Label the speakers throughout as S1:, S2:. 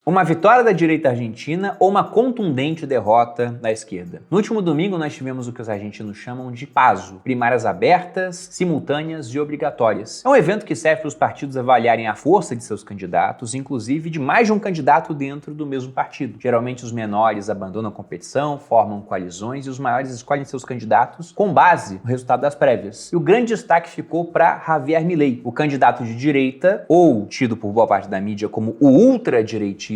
S1: Uma vitória da direita argentina ou uma contundente derrota da esquerda? No último domingo nós tivemos o que os argentinos chamam de PASO, primárias abertas, simultâneas e obrigatórias. É um evento que serve para os partidos avaliarem a força de seus candidatos, inclusive de mais de um candidato dentro do mesmo partido. Geralmente os menores abandonam a competição, formam coalizões e os maiores escolhem seus candidatos com base no resultado das prévias. E o grande destaque ficou para Javier Milei, o candidato de direita, ou tido por boa parte da mídia como o ultradireitista,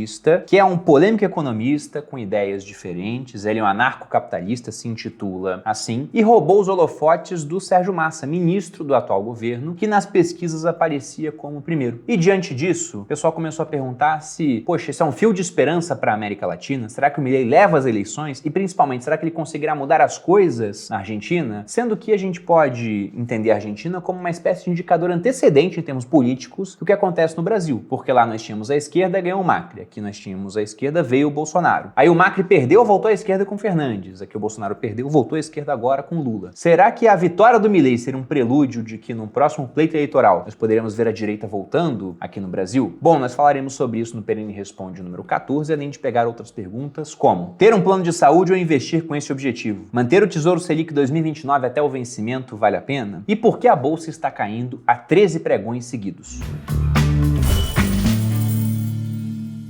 S1: que é um polêmico economista com ideias diferentes. Ele é um anarcocapitalista, se intitula assim, e roubou os holofotes do Sérgio Massa, ministro do atual governo, que nas pesquisas aparecia como o primeiro. E diante disso, o pessoal começou a perguntar se, poxa, isso é um fio de esperança para a América Latina? Será que o Milei leva as eleições? E principalmente, será que ele conseguirá mudar as coisas na Argentina? Sendo que a gente pode entender a Argentina como uma espécie de indicador antecedente em termos políticos do que acontece no Brasil, porque lá nós tínhamos a esquerda, ganhou o Macri. Aqui nós tínhamos a esquerda, veio o Bolsonaro. Aí o Macri perdeu, voltou à esquerda com Fernandes. Aqui o Bolsonaro perdeu, voltou à esquerda agora com Lula. Será que a vitória do Milei seria um prelúdio de que no próximo pleito eleitoral nós poderíamos ver a direita voltando aqui no Brasil? Bom, nós falaremos sobre isso no Perini Responde número 14, além de pegar outras perguntas como: ter um plano de saúde ou investir com esse objetivo? Manter o Tesouro Selic 2029 até o vencimento vale a pena? E por que a Bolsa está caindo há 13 pregões seguidos?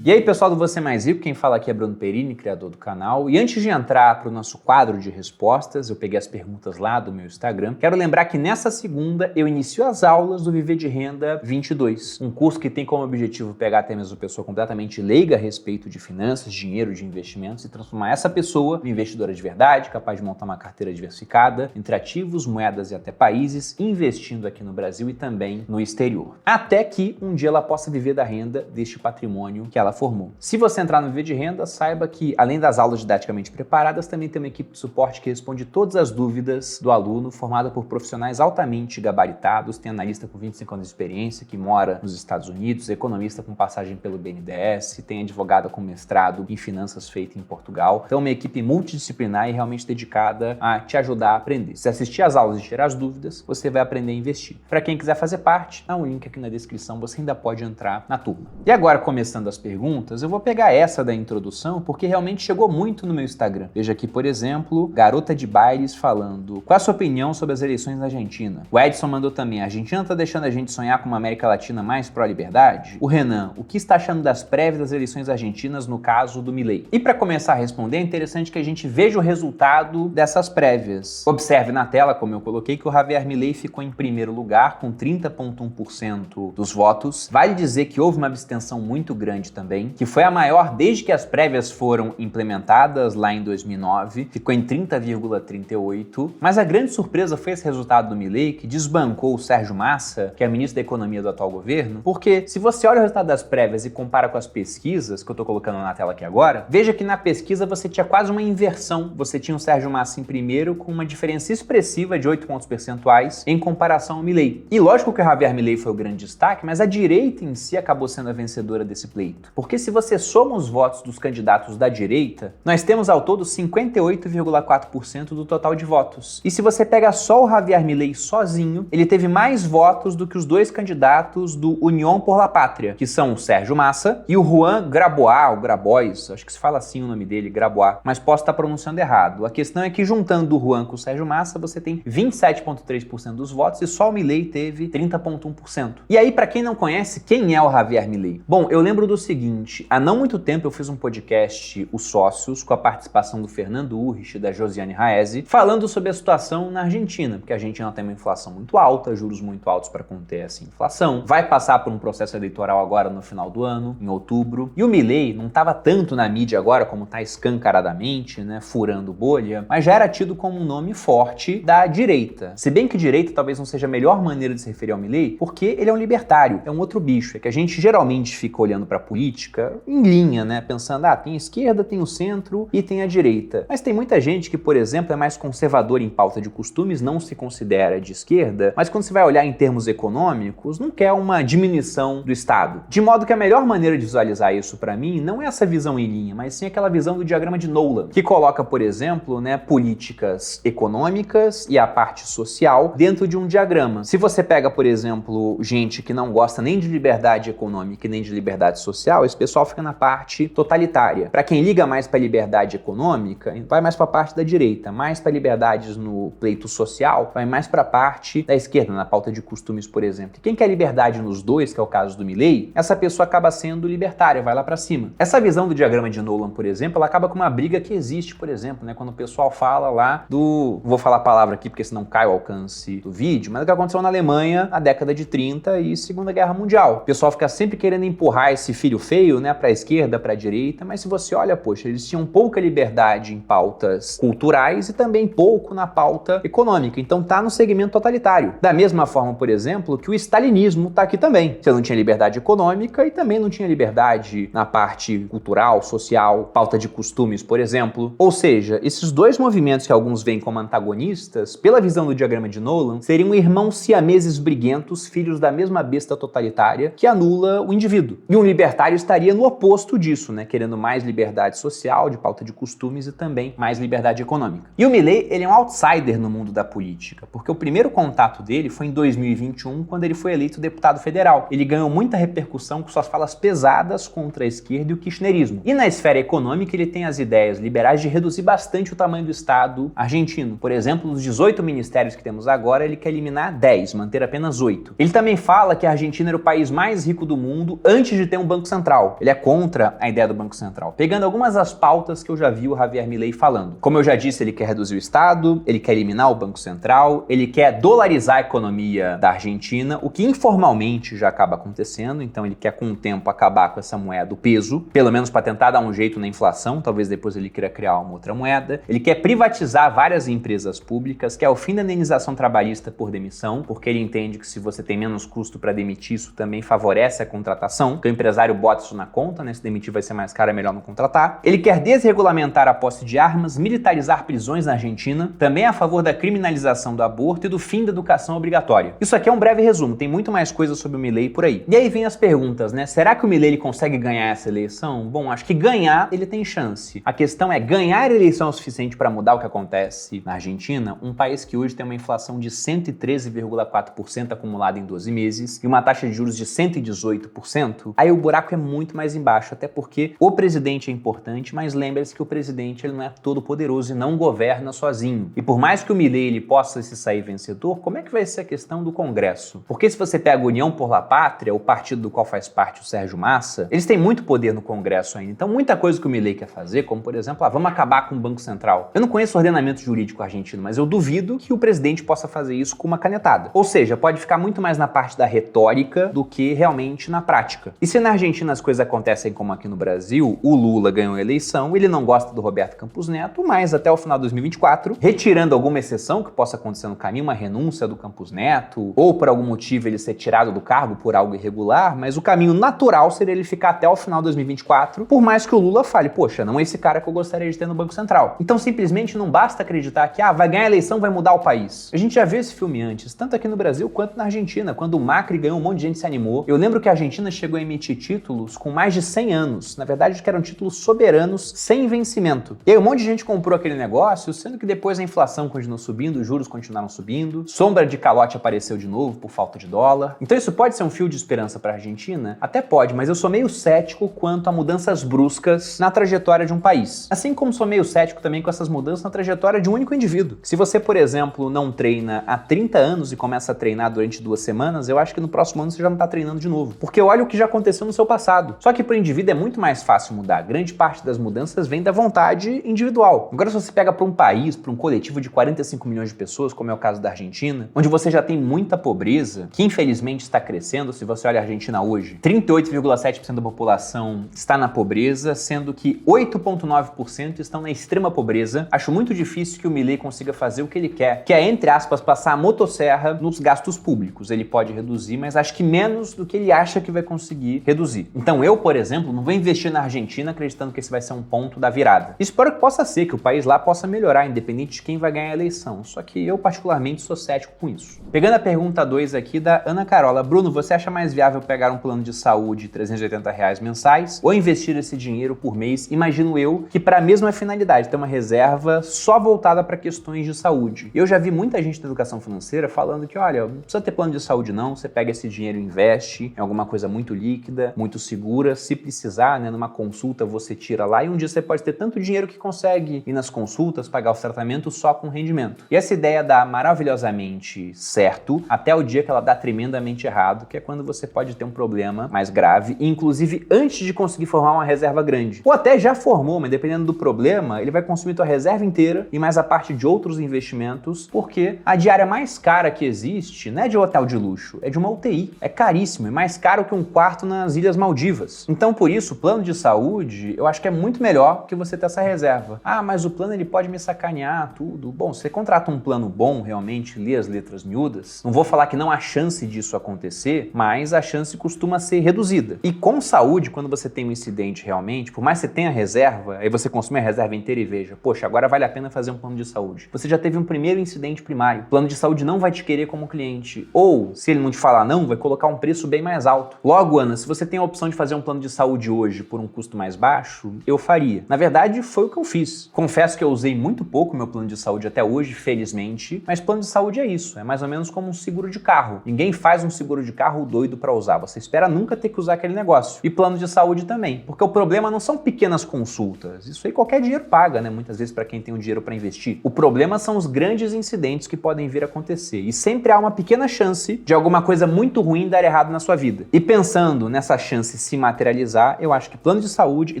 S1: E aí, pessoal do Você Mais Rico, quem fala aqui é Bruno Perini, criador do canal. E antes de entrar para o nosso quadro de respostas, eu peguei as perguntas lá do meu Instagram. Quero lembrar que nessa segunda eu inicio as aulas do Viver de Renda 22, um curso que tem como objetivo pegar até mesmo uma pessoa completamente leiga a respeito de finanças, dinheiro, de investimentos e transformar essa pessoa em investidora de verdade, capaz de montar uma carteira diversificada entre ativos, moedas e até países, investindo aqui no Brasil e também no exterior. Até que um dia ela possa viver da renda deste patrimônio que ela formou. Se você entrar no Viver de Renda, saiba que, além das aulas didaticamente preparadas, também tem uma equipe de suporte que responde todas as dúvidas do aluno, formada por profissionais altamente gabaritados. Tem analista com 25 anos de experiência, que mora nos Estados Unidos, economista com passagem pelo BNDES, tem advogada com mestrado em finanças feita em Portugal. Então, uma equipe multidisciplinar e realmente dedicada a te ajudar a aprender. Se assistir às aulas e tirar as dúvidas, você vai aprender a investir. Para quem quiser fazer parte, há um link aqui na descrição, você ainda pode entrar na turma. E agora, começando as perguntas, eu vou pegar essa da introdução porque realmente chegou muito no meu Instagram. Veja aqui, por exemplo, Garota de Bailes falando: qual a sua opinião sobre as eleições na Argentina? O Edson mandou também: a Argentina tá deixando a gente sonhar com uma América Latina mais pró-liberdade? O Renan: o que está achando das prévias das eleições argentinas no caso do Milei? E para começar a responder, é interessante que a gente veja o resultado dessas prévias. Observe na tela, como eu coloquei, que o Javier Milei ficou em primeiro lugar com 30,1% dos votos. Vale dizer que houve uma abstenção muito grande também, que foi a maior desde que as prévias foram implementadas lá em 2009, ficou em 30,38%, mas a grande surpresa foi esse resultado do Milei, que desbancou o Sérgio Massa, que é ministro da Economia do atual governo, porque se você olha o resultado das prévias e compara com as pesquisas, que eu tô colocando na tela aqui agora, veja que na pesquisa você tinha quase uma inversão, você tinha o Sérgio Massa em primeiro com uma diferença expressiva de 8 pontos percentuais em comparação ao Milei. E lógico que o Javier Milei foi o grande destaque, mas a direita em si acabou sendo a vencedora desse pleito. Porque se você soma os votos dos candidatos da direita, nós temos ao todo 58,4% do total de votos. E se você pega só o Javier Milei sozinho, ele teve mais votos do que os dois candidatos do União por la Pátria, que são o Sérgio Massa e o Juan Grabois, ou Grabois, acho que se fala assim o nome dele, Grabois, mas posso estar pronunciando errado. A questão é que juntando o Juan com o Sérgio Massa, você tem 27,3% dos votos e só o Milei teve 30,1%. E aí, para quem não conhece, quem é o Javier Milei? Bom, eu lembro do seguinte: há não muito tempo eu fiz um podcast, Os Sócios, com a participação do Fernando Urrich e da Josiane Raese, falando sobre a situação na Argentina, porque a Argentina tem uma inflação muito alta, juros muito altos para conter essa inflação, vai passar por um processo eleitoral agora no final do ano, em outubro, e o Milei não estava tanto na mídia agora como está escancaradamente, né, furando bolha, mas já era tido como um nome forte da direita. Se bem que direita talvez não seja a melhor maneira de se referir ao Milei, porque ele é um libertário, é um outro bicho, é que a gente geralmente fica olhando para a política em linha, né? Pensando, tem a esquerda, tem o centro e tem a direita. Mas tem muita gente que, por exemplo, é mais conservadora em pauta de costumes, não se considera de esquerda, mas quando você vai olhar em termos econômicos, não quer uma diminuição do Estado. De modo que a melhor maneira de visualizar isso para mim não é essa visão em linha, mas sim aquela visão do diagrama de Nolan, que coloca, por exemplo, né, políticas econômicas e a parte social dentro de um diagrama. Se você pega, por exemplo, gente que não gosta nem de liberdade econômica e nem de liberdade social, social, esse pessoal fica na parte totalitária. Para quem liga mais para a liberdade econômica, vai mais para a parte da direita, mais para liberdades no pleito social, vai mais para a parte da esquerda, na pauta de costumes, por exemplo. Quem quer liberdade nos dois, que é o caso do Milei, essa pessoa acaba sendo libertária, vai lá para cima. Essa visão do diagrama de Nolan, por exemplo, ela acaba com uma briga que existe, por exemplo, né, quando o pessoal fala lá do... Vou falar a palavra aqui porque senão cai o alcance do vídeo, mas o que aconteceu na Alemanha na década de 30 e Segunda Guerra Mundial. O pessoal fica sempre querendo empurrar esse filho feio, né, para a esquerda, para a direita, mas se você olha, poxa, eles tinham pouca liberdade em pautas culturais e também pouco na pauta econômica, então tá no segmento totalitário. Da mesma forma, por exemplo, que o stalinismo tá aqui também. Você não tinha liberdade econômica e também não tinha liberdade na parte cultural, social, pauta de costumes, por exemplo. Ou seja, esses dois movimentos que alguns veem como antagonistas, pela visão do diagrama de Nolan, seriam irmãos siameses briguentos, filhos da mesma besta totalitária que anula o indivíduo. E um libertário estaria no oposto disso, né, querendo mais liberdade social, de pauta de costumes e também mais liberdade econômica. E o Milei, ele é um outsider no mundo da política, porque o primeiro contato dele foi em 2021, quando ele foi eleito deputado federal. Ele ganhou muita repercussão com suas falas pesadas contra a esquerda e o kirchnerismo. E na esfera econômica, ele tem as ideias liberais de reduzir bastante o tamanho do Estado argentino. Por exemplo, dos 18 ministérios que temos agora, ele quer eliminar 10, manter apenas 8. Ele também fala que a Argentina era o país mais rico do mundo antes de ter um Banco Central. Ele é contra a ideia do Banco Central, pegando algumas das pautas que eu já vi o Javier Milei falando. Como eu já disse, ele quer reduzir o Estado, ele quer eliminar o Banco Central, ele quer dolarizar a economia da Argentina, o que informalmente já acaba acontecendo, então ele quer com o tempo acabar com essa moeda, o peso, pelo menos para tentar dar um jeito na inflação, talvez depois ele queira criar uma outra moeda. Ele quer privatizar várias empresas públicas, quer o fim da indenização trabalhista por demissão, porque ele entende que se você tem menos custo para demitir, isso também favorece a contratação, que o empresário bota isso na conta, né? Se demitir vai ser mais caro, é melhor não contratar. Ele quer desregulamentar a posse de armas, militarizar prisões na Argentina, também é a favor da criminalização do aborto e do fim da educação obrigatória. Isso aqui é um breve resumo, tem muito mais coisa sobre o Milei por aí. E aí vem as perguntas, né? Será que o Milei ele consegue ganhar essa eleição? Bom, acho que ganhar ele tem chance. A questão é, ganhar a eleição é o suficiente para mudar o que acontece na Argentina, um país que hoje tem uma inflação de 113,4% acumulada em 12 meses e uma taxa de juros de 118%, aí o buraco é muito mais embaixo, até porque o presidente é importante, mas lembre-se que o presidente ele não é todo poderoso e não governa sozinho. E por mais que o Milei ele possa se sair vencedor, como é que vai ser a questão do Congresso? Porque se você pega a União por la Pátria, o partido do qual faz parte o Sérgio Massa, eles têm muito poder no Congresso ainda. Então muita coisa que o Milei quer fazer, como por exemplo, vamos acabar com o Banco Central. Eu não conheço o ordenamento jurídico argentino, mas eu duvido que o presidente possa fazer isso com uma canetada. Ou seja, pode ficar muito mais na parte da retórica do que realmente na prática. E se na Argentina as coisas acontecem como aqui no Brasil, o Lula ganhou a eleição, ele não gosta do Roberto Campos Neto, mas até o final de 2024, retirando alguma exceção que possa acontecer no caminho, uma renúncia do Campos Neto, ou por algum motivo ele ser tirado do cargo por algo irregular, mas o caminho natural seria ele ficar até o final de 2024, por mais que o Lula fale, poxa, não é esse cara que eu gostaria de ter no Banco Central. Então simplesmente não basta acreditar que, vai ganhar a eleição, vai mudar o país. A gente já viu esse filme antes, tanto aqui no Brasil quanto na Argentina, quando o Macri ganhou, um monte de gente se animou. Eu lembro que a Argentina chegou a emitir títulos com mais de 100 anos, na verdade que eram títulos soberanos, sem vencimento. E aí um monte de gente comprou aquele negócio, sendo que depois a inflação continuou subindo, os juros continuaram subindo, sombra de calote apareceu de novo por falta de dólar. Então isso pode ser um fio de esperança para a Argentina? Até pode, mas eu sou meio cético quanto a mudanças bruscas na trajetória de um país. Assim como sou meio cético também com essas mudanças na trajetória de um único indivíduo. Se você, por exemplo, não treina há 30 anos e começa a treinar durante 2 semanas, eu acho que no próximo ano você já não está treinando de novo. Porque olha o que já aconteceu no seu passado. Só que para o indivíduo é muito mais fácil mudar. Grande parte das mudanças vem da vontade individual. Agora se você pega para um país, para um coletivo de 45 milhões de pessoas, como é o caso da Argentina, onde você já tem muita pobreza, que infelizmente está crescendo, se você olha a Argentina hoje, 38,7% da população está na pobreza, sendo que 8,9% estão na extrema pobreza. Acho muito difícil que o Milei consiga fazer o que ele quer, que é, entre aspas, passar a motosserra nos gastos públicos. Ele pode reduzir, mas acho que menos do que ele acha que vai conseguir reduzir. Então eu, por exemplo, não vou investir na Argentina acreditando que esse vai ser um ponto da virada. Espero que possa ser, que o país lá possa melhorar, independente de quem vai ganhar a eleição. Só que eu, particularmente, sou cético com isso. Pegando a pergunta 2 aqui da Ana Carola. Bruno, você acha mais viável pegar um plano de saúde de R$380 mensais ou investir esse dinheiro por mês, imagino eu, que para a mesma finalidade, ter uma reserva só voltada para questões de saúde? Eu já vi muita gente da educação financeira falando que, olha, não precisa ter plano de saúde não, você pega esse dinheiro e investe em alguma coisa muito líquida, muito segura, segura, se precisar, né, numa consulta você tira lá e um dia você pode ter tanto dinheiro que consegue ir nas consultas, pagar os tratamentos só com rendimento. E essa ideia dá maravilhosamente certo até o dia que ela dá tremendamente errado, que é quando você pode ter um problema mais grave, inclusive antes de conseguir formar uma reserva grande. Ou até já formou, mas dependendo do problema, ele vai consumir tua reserva inteira e mais a parte de outros investimentos, porque a diária mais cara que existe não é de hotel de luxo, é de uma UTI. É caríssimo, é mais caro que um quarto nas Ilhas Maldivas. Então, por isso, o plano de saúde, eu acho que é muito melhor que você ter essa reserva. Ah, mas o plano ele pode me sacanear, tudo. Bom, você contrata um plano bom, realmente, lê as letras miúdas. Não vou falar que não há chance disso acontecer, mas a chance costuma ser reduzida. E com saúde, quando você tem um incidente realmente, por mais que você tenha reserva, aí você consome a reserva inteira e veja, poxa, agora vale a pena fazer um plano de saúde. Você já teve um primeiro incidente primário. O plano de saúde não vai te querer como cliente. Ou, se ele não te falar não, vai colocar um preço bem mais alto. Logo, Ana, se você tem a opção de fazer um plano de saúde hoje por um custo mais baixo, eu faria. Na verdade, foi o que eu fiz. Confesso que eu usei muito pouco meu plano de saúde até hoje, felizmente, mas plano de saúde é isso, é mais ou menos como um seguro de carro. Ninguém faz um seguro de carro doido para usar, você espera nunca ter que usar aquele negócio. E plano de saúde também, porque o problema não são pequenas consultas, isso aí qualquer dinheiro paga, né? Muitas vezes para quem tem o dinheiro para investir. O problema são os grandes incidentes que podem vir a acontecer e sempre há uma pequena chance de alguma coisa muito ruim dar errado na sua vida. E pensando nessa chance se materializar, eu acho que plano de saúde e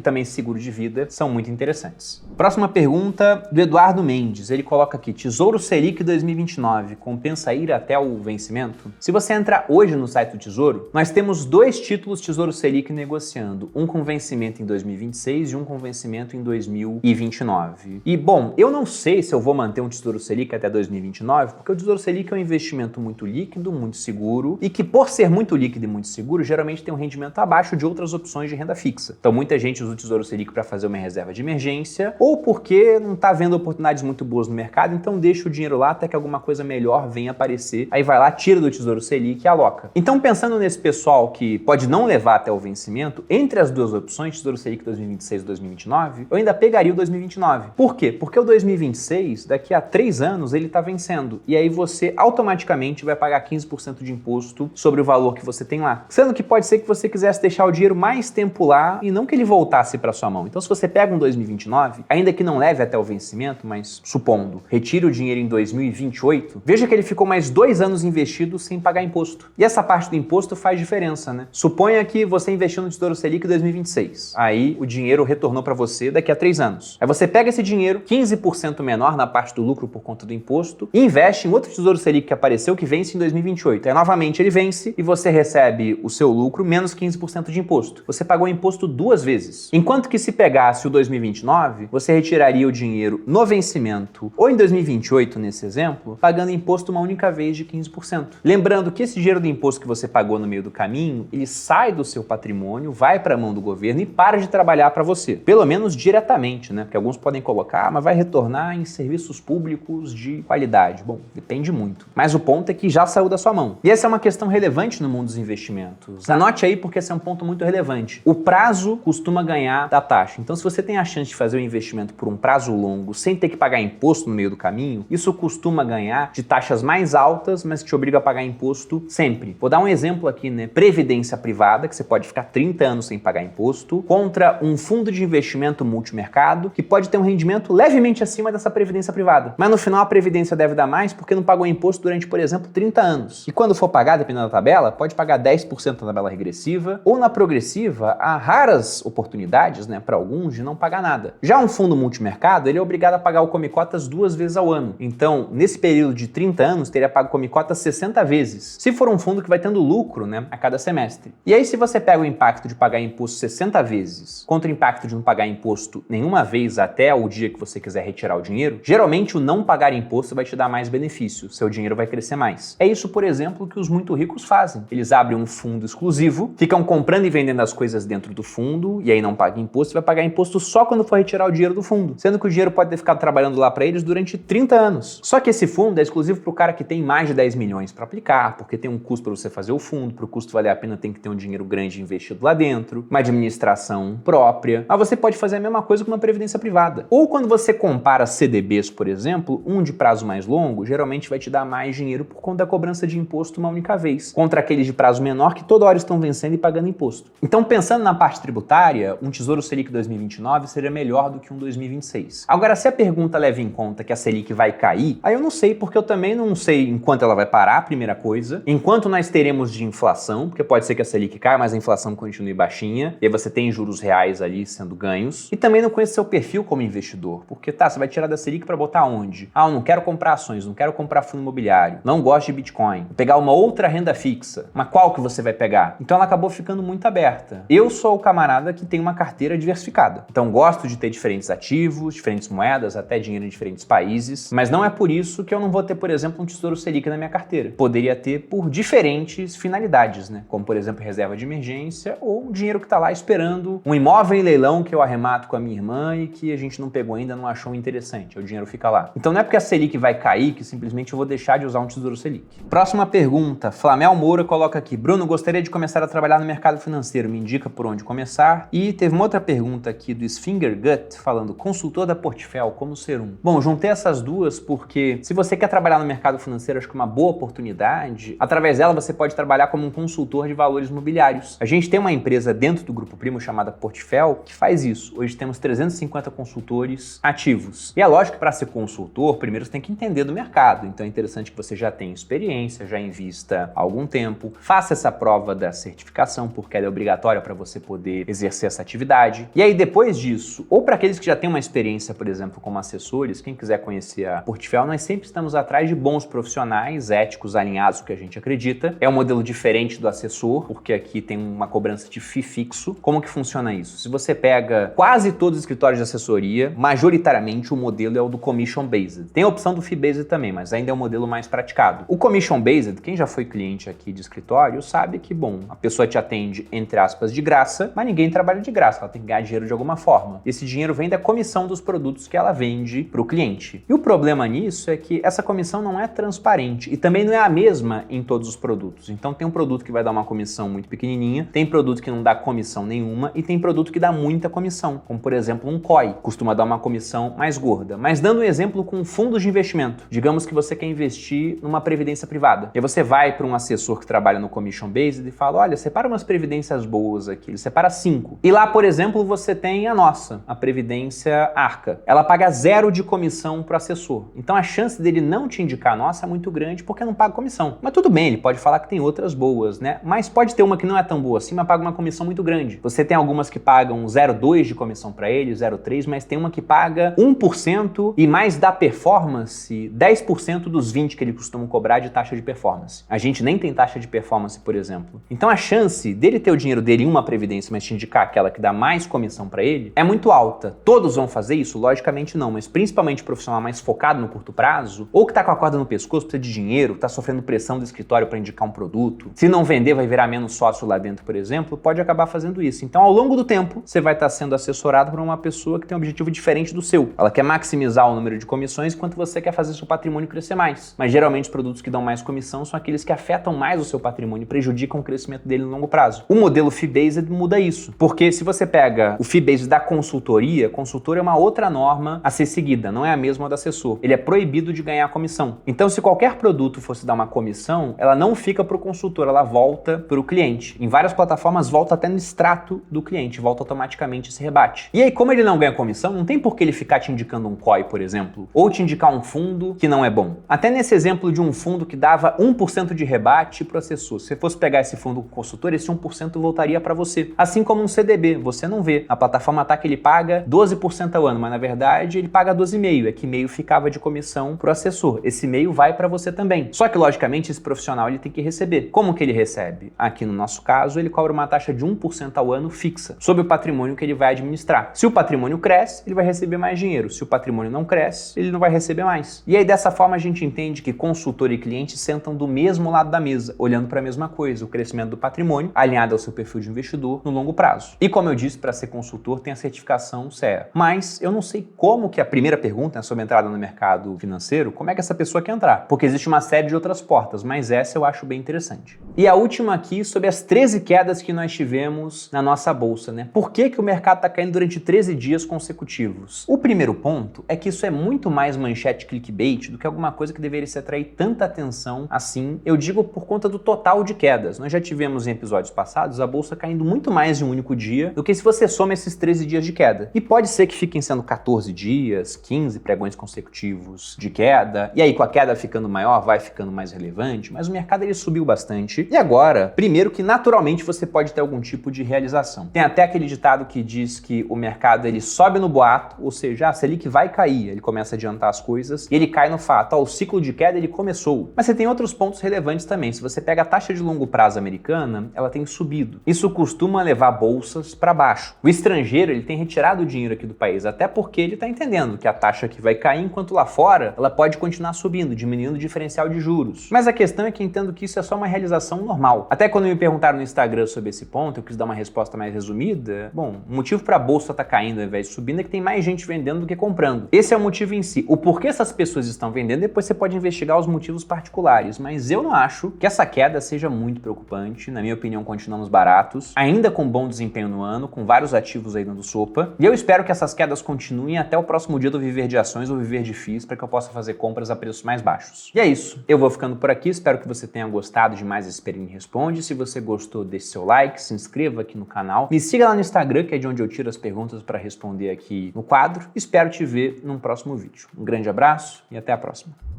S1: também seguro de vida são muito interessantes. Próxima pergunta do Eduardo Mendes, ele coloca aqui, Tesouro Selic 2029, compensa ir até o vencimento? Se você entrar hoje no site do Tesouro, nós temos 2 títulos Tesouro Selic negociando, um com vencimento em 2026 e um com vencimento em 2029. E bom, eu não sei se eu vou manter um Tesouro Selic até 2029, porque o Tesouro Selic é um investimento muito líquido, muito seguro, e que por ser muito líquido e muito seguro, geralmente tem um rendimento abaixo de outras opções de renda fixa. Então muita gente usa o Tesouro Selic para fazer uma reserva de emergência, ou porque não está vendo oportunidades muito boas no mercado, então deixa o dinheiro lá até que alguma coisa melhor venha aparecer, aí vai lá, tira do Tesouro Selic e aloca. Então pensando nesse pessoal que pode não levar até o vencimento, entre as duas opções, Tesouro Selic 2026 e 2029, eu ainda pegaria o 2029. Por quê? Porque o 2026, daqui a 3 anos, ele está vencendo, e aí você automaticamente vai pagar 15% de imposto sobre o valor que você tem lá. Sendo que pode ser que você quisesse deixar o dinheiro mais tempo lá e não que ele voltasse para sua mão. Então se você pega um 2029, ainda que não leve até o vencimento, mas supondo, retire o dinheiro em 2028, veja que ele ficou mais 2 anos investido sem pagar imposto. E essa parte do imposto faz diferença, né? Suponha que você investiu no Tesouro Selic em 2026. Aí o dinheiro retornou para você daqui a 3 anos. Aí você pega esse dinheiro, 15% menor na parte do lucro por conta do imposto, e investe em outro Tesouro Selic que apareceu que vence em 2028. Aí novamente ele vence e você recebe o seu lucro menos 15% de imposto. Você pagou imposto 2 vezes. Enquanto que se pegasse o 2029, você retiraria o dinheiro no vencimento ou em 2028, nesse exemplo, pagando imposto uma única vez de 15%. Lembrando que esse dinheiro do imposto que você pagou no meio do caminho, ele sai do seu patrimônio, vai para a mão do governo e para de trabalhar para você. Pelo menos diretamente, né? Porque alguns podem colocar, mas vai retornar em serviços públicos de qualidade. Bom, depende muito. Mas o ponto é que já saiu da sua mão. E essa é uma questão relevante no mundo dos investimentos. Anote aí porque esse é um ponto muito relevante. O prazo costuma ganhar da taxa. Então, se você tem a chance de fazer o investimento por um prazo longo, sem ter que pagar imposto no meio do caminho, isso costuma ganhar de taxas mais altas, mas que te obriga a pagar imposto sempre. Vou dar um exemplo aqui, né? Previdência privada, que você pode ficar 30 anos sem pagar imposto, contra um fundo de investimento multimercado, que pode ter um rendimento levemente acima dessa previdência privada. Mas no final a previdência deve dar mais porque não pagou imposto durante, por exemplo, 30 anos. E quando for pagar, dependendo da tabela, pode pagar 10% na tabela regressiva, ou na progressiva, há raras oportunidades, né, para alguns, de não pagar nada. Já um fundo multimercado, ele é obrigado a pagar o Come Cotas 2 vezes ao ano. Então, nesse período de 30 anos, teria pago Come Cotas 60 vezes. Se for um fundo que vai tendo lucro, né, a cada semestre. E aí, se você pega o impacto de pagar imposto 60 vezes contra o impacto de não pagar imposto nenhuma vez até o dia que você quiser retirar o dinheiro, geralmente o não pagar imposto vai te dar mais benefício, seu dinheiro vai crescer mais. É isso, por exemplo, que os muito ricos fazem. Eles abrem um fundo exclusivo, ficam comprando e vendendo as coisas dentro do fundo, e aí não paga imposto, vai pagar imposto só quando for retirar o dinheiro dinheiro do fundo, sendo que o dinheiro pode ter ficado trabalhando lá para eles durante 30 anos. Só que esse fundo é exclusivo para o cara que tem mais de 10 milhões para aplicar, porque tem um custo para você fazer o fundo, para o custo valer a pena tem que ter um dinheiro grande investido lá dentro, uma administração própria. Mas você pode fazer a mesma coisa com uma previdência privada. Ou quando você compara CDBs, por exemplo, um de prazo mais longo geralmente vai te dar mais dinheiro por conta da cobrança de imposto uma única vez, contra aqueles de prazo menor que toda hora estão vencendo e pagando imposto. Então, pensando na parte tributária, um Tesouro Selic 2029 seria melhor do que um 2026. Agora, se a pergunta leva em conta que a Selic vai cair, aí eu não sei, porque eu também não sei enquanto ela vai parar, primeira coisa, enquanto nós teremos de inflação, porque pode ser que a Selic caia, mas a inflação continue baixinha, e aí você tem juros reais ali sendo ganhos, e também não conheço seu perfil como investidor, porque você vai tirar da Selic para botar onde? Ah, eu não quero comprar ações, não quero comprar fundo imobiliário, não gosto de Bitcoin, vou pegar uma outra renda fixa, mas qual que você vai pegar? Então ela acabou ficando muito aberta. Eu sou o camarada que tem uma carteira diversificada, então gosto de ter diferentes ativos, diferentes moedas, até dinheiro em diferentes países, mas não é por isso que eu não vou ter, por exemplo, um Tesouro Selic na minha carteira. Poderia ter por diferentes finalidades, né? Como, por exemplo, reserva de emergência ou um dinheiro que está lá esperando um imóvel em leilão que eu arremato com a minha irmã e que a gente não pegou ainda, não achou interessante, o dinheiro fica lá. Então não é porque a Selic vai cair que simplesmente eu vou deixar de usar um Tesouro Selic. Próxima pergunta, Flamel Moura coloca aqui: Bruno, gostaria de começar a trabalhar no mercado financeiro, me indica por onde começar? E teve uma outra pergunta aqui do Sfinger Gut, falando: consultor da Portfel, como ser um? Bom, juntei essas duas porque se você quer trabalhar no mercado financeiro, acho que é uma boa oportunidade. Através dela você pode trabalhar como um consultor de valores imobiliários. A gente tem uma empresa dentro do Grupo Primo chamada Portfel que faz isso. Hoje temos 350 consultores ativos. E é lógico que para ser consultor, primeiro você tem que entender do mercado. Então é interessante que você já tenha experiência, já invista há algum tempo, faça essa prova da certificação, porque ela é obrigatória para você poder exercer essa atividade. E aí depois disso, ou para aqueles que já têm uma experiência, por exemplo, como assessores, quem quiser conhecer a Portfel, nós sempre estamos atrás de bons profissionais, éticos, alinhados com o que a gente acredita. É um modelo diferente do assessor, porque aqui tem uma cobrança de FII fixo. Como que funciona isso? Se você pega quase todos os escritórios de assessoria, majoritariamente o modelo é o do Commission Based. Tem a opção do Fee Based também, mas ainda é o modelo mais praticado. O Commission Based, quem já foi cliente aqui de escritório, sabe que, bom, a pessoa te atende, entre aspas, de graça, mas ninguém trabalha de graça, ela tem que ganhar dinheiro de alguma forma. Esse dinheiro vem da comissão dos produtos que ela vende para o cliente. E o problema nisso é que essa comissão não é transparente e também não é a mesma em todos os produtos. Então tem um produto que vai dar uma comissão muito pequenininha, tem produto que não dá comissão nenhuma e tem produto que dá muita comissão, como por exemplo um COI, costuma dar uma comissão mais gorda. Mas dando um exemplo com fundos de investimento, digamos que você quer investir numa previdência privada, e aí você vai para um assessor que trabalha no Commission Based e fala: olha, separa umas previdências boas aqui, ele separa 5. E lá, por exemplo, você tem a nossa, a Previdência Arca. Ela paga 0 de comissão para o assessor. Então a chance dele não te indicar a nossa é muito grande porque não paga comissão. Mas tudo bem, ele pode falar que tem outras boas, né? Mas pode ter uma que não é tão boa assim, mas paga uma comissão muito grande. Você tem algumas que pagam 0,2 de comissão para ele, 0,3, mas tem uma que paga 1% e mais da performance, 10% dos 20 que ele costuma cobrar de taxa de performance. A gente nem tem taxa de performance, por exemplo. Então a chance dele ter o dinheiro dele em uma previdência, mas te indicar aquela que dá mais comissão para ele, é muito alta. Todos vão fazer isso? Logicamente não, mas principalmente o profissional mais focado no curto prazo, ou que tá com a corda no pescoço, precisa de dinheiro, tá sofrendo pressão do escritório para indicar um produto, se não vender vai virar menos sócio lá dentro, por exemplo, pode acabar fazendo isso. Então ao longo do tempo, você vai estar sendo assessorado por uma pessoa que tem um objetivo diferente do seu. Ela quer maximizar o número de comissões enquanto você quer fazer seu patrimônio crescer mais. Mas geralmente os produtos que dão mais comissão são aqueles que afetam mais o seu patrimônio e prejudicam o crescimento dele no longo prazo. O modelo Fee-Based muda isso, porque se você pega o Fee-Based da consultoria, consultor é uma outra norma a ser seguida, não é a mesma do assessor. Ele é proibido de ganhar comissão. Então se qualquer produto fosse dar uma comissão, ela não fica para o consultor, ela volta para o cliente. Em várias plataformas volta até no extrato do cliente, volta automaticamente esse rebate. E aí, como ele não ganha comissão, não tem por que ele ficar te indicando um COI, por exemplo, ou te indicar um fundo que não é bom. Até nesse exemplo de um fundo que dava 1% de rebate para o assessor, se você fosse pegar esse fundo com o consultor, esse 1% voltaria para você. Assim como um CDB, você não vê. A plataforma tá que ele paga 12% ao ano, mas na verdade ele paga 12,5%, é que meio ficava de comissão pro assessor. Esse meio vai para você também. Só que logicamente esse profissional ele tem que receber. Como que ele recebe? Aqui no nosso caso, ele cobra uma taxa de 1% ao ano fixa, sobre o patrimônio que ele vai administrar. Se o patrimônio cresce, ele vai receber mais dinheiro. Se o patrimônio não cresce, ele não vai receber mais. E aí dessa forma a gente entende que consultor e cliente sentam do mesmo lado da mesa, olhando para a mesma coisa, o crescimento do patrimônio, alinhado ao seu perfil de investidor no longo prazo. E como eu disse, para ser consultor tem a certificação CEA. espera. Mas eu não sei como que a primeira pergunta, né, sobre a entrada no mercado financeiro, como é que essa pessoa quer entrar? Porque existe uma série de outras portas, mas essa eu acho bem interessante. E a última aqui sobre as 13 quedas que nós tivemos na nossa bolsa, né? Por que que o mercado está caindo durante 13 dias consecutivos? O primeiro ponto é que isso é muito mais manchete clickbait do que alguma coisa que deveria se atrair tanta atenção assim, eu digo por conta do total de quedas. Nós já tivemos em episódios passados a bolsa caindo muito mais em um único dia do que se você soma esses 13 dias de queda. E pode ser que fiquem sendo 14 dias, 15 pregões consecutivos de queda, e aí com a queda ficando maior, vai ficando mais relevante, mas o mercado ele subiu bastante. E agora, primeiro que naturalmente você pode ter algum tipo de realização. Tem até aquele ditado que diz que o mercado ele sobe no boato, ou seja, a Selic vai cair, ele começa a adiantar as coisas, e ele cai no fato, o ciclo de queda ele começou. Mas você tem outros pontos relevantes também. Se você pega a taxa de longo prazo americana, ela tem subido. Isso costuma levar bolsas para baixo. O estrangeiro ele tem retirado o dinheiro aqui do país, até porque ele está entendendo que a taxa aqui vai cair, enquanto lá fora ela pode continuar subindo, diminuindo o diferencial de juros. Mas a questão é que eu entendo que isso é só uma realização normal. Até quando me perguntaram no Instagram sobre esse ponto, eu quis dar uma resposta mais resumida. Bom, o motivo para a bolsa estar caindo ao invés de subindo é que tem mais gente vendendo do que comprando. Esse é o motivo em si. O porquê essas pessoas estão vendendo, depois você pode investigar os motivos particulares, mas eu não acho que essa queda seja muito preocupante. Na minha opinião, continuamos baratos, ainda com bom desempenho no ano, com vários ativos aí dando sopa, e eu espero que essas quedas continuem até o próximo dia do Viver de Ações ou Viver de FIIs, para que eu possa fazer compras a preços mais baixos. E é isso, eu vou ficando por aqui, espero que você tenha gostado de mais esse Perini Responde. Se você gostou, deixe seu like, se inscreva aqui no canal, me siga lá no Instagram, que é de onde eu tiro as perguntas para responder aqui no quadro. Espero te ver num próximo vídeo. Um grande abraço e até a próxima.